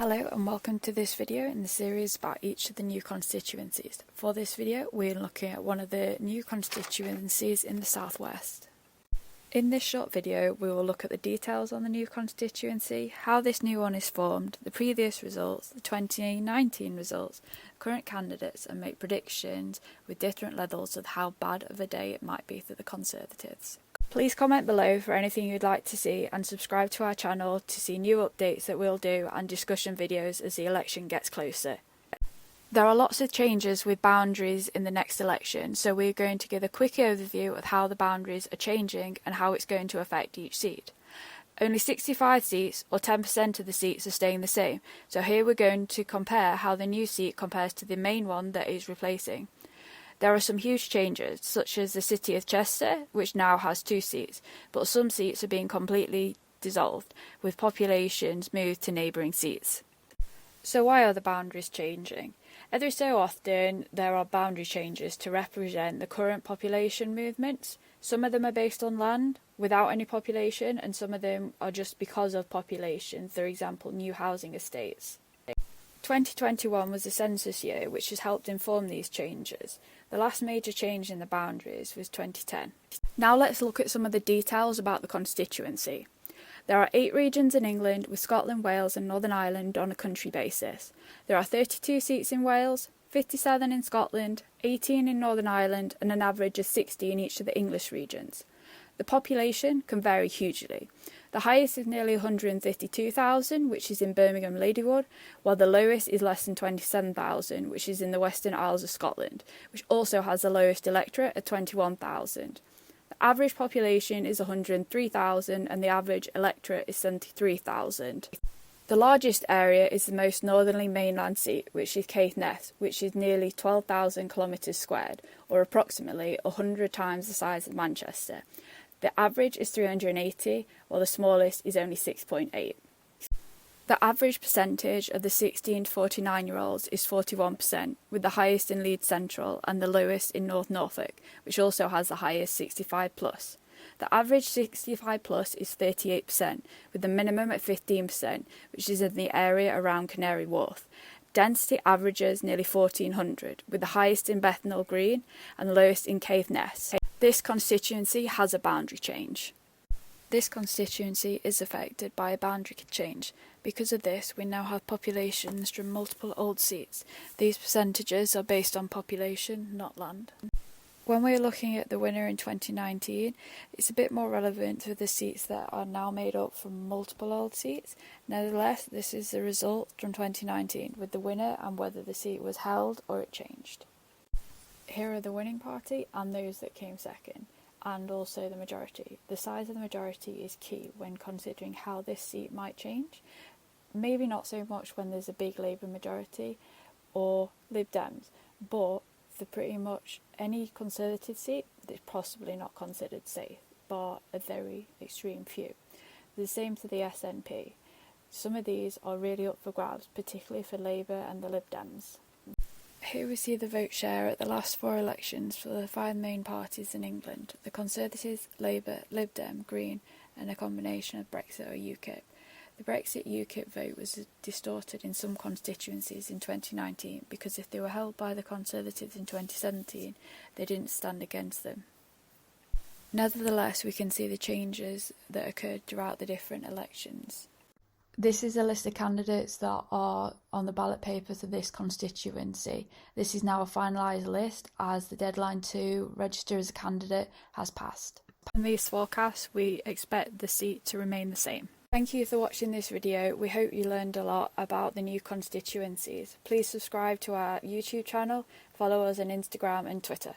Hello and welcome to this video in the series about each of the new constituencies. For this video we're looking at one of the new constituencies in the southwest. In this short video we will look at the details on the new constituency, how this new one is formed, the previous results, the 2019 results, current candidates, and make predictions with different levels of how bad of a day it might be for the Conservatives. Please comment below for anything you'd like to see and subscribe to our channel to see new updates that we'll do and discussion videos as the election gets closer. There are lots of changes with boundaries in the next election, so we're going to give a quick overview of how the boundaries are changing and how it's going to affect each seat. Only 65 seats, or 10% of the seats, are staying the same, so here we're going to compare how the new seat compares to the main one that is replacing. There are some huge changes, such as the city of Chester, which now has 2 seats, but some seats are being completely dissolved, with populations moved to neighbouring seats. So why are the boundaries changing? Every so often there are boundary changes to represent the current population movements. Some of them are based on land, without any population, and some of them are just because of population, for example new housing estates. 2021 was the census year, which has helped inform these changes. The last major change in the boundaries was 2010. Now let's look at some of the details about the constituency. There are 8 regions in England, with Scotland, Wales and Northern Ireland on a country basis. There are 32 seats in Wales, 57 in Scotland, 18 in Northern Ireland and an average of 60 in each of the English regions. The population can vary hugely. The highest is nearly 152,000, which is in Birmingham Ladywood, while the lowest is less than 27,000, which is in the Western Isles of Scotland, which also has the lowest electorate at 21,000. The average population is 103,000 and the average electorate is 73,000. The largest area is the most northerly mainland seat, which is Caithness, which is nearly 12,000 kilometres squared, or approximately 100 times the size of Manchester. The average is 380, while the smallest is only 6.8. The average percentage of the 16 to 49-year-olds is 41%, with the highest in Leeds Central and the lowest in North Norfolk, which also has the highest 65+. The average 65+ is 38%, with the minimum at 15%, which is in the area around Canary Wharf. Density averages nearly 1,400, with the highest in Bethnal Green and the lowest in Caithness. This constituency has a boundary change. This constituency is affected by a boundary change. Because of this, we now have populations from multiple old seats. These percentages are based on population, not land. When we're looking at the winner in 2019, it's a bit more relevant to the seats that are now made up from multiple old seats. Nevertheless, this is the result from 2019, with the winner and whether the seat was held or it changed. Here are the winning party and those that came second, and also the majority. The size of the majority is key when considering how this seat might change. Maybe not so much when there's a big Labour majority or Lib Dems, but for pretty much any Conservative seat, it's possibly not considered safe, bar a very extreme few. The same to the SNP. Some of these are really up for grabs, particularly for Labour and the Lib Dems. Here we see the vote share at the last 4 elections for the 5 main parties in England: the Conservatives, Labour, Lib Dem, Green and a combination of Brexit or UKIP. The Brexit UKIP vote was distorted in some constituencies in 2019 because if they were held by the Conservatives in 2017, they didn't stand against them. Nevertheless, we can see the changes that occurred throughout the different elections. This is a list of candidates that are on the ballot paper for this constituency. This is now a finalised list as the deadline to register as a candidate has passed. In these forecasts, we expect the seat to remain the same. Thank you for watching this video. We hope you learned a lot about the new constituencies. Please subscribe to our YouTube channel, follow us on Instagram and Twitter.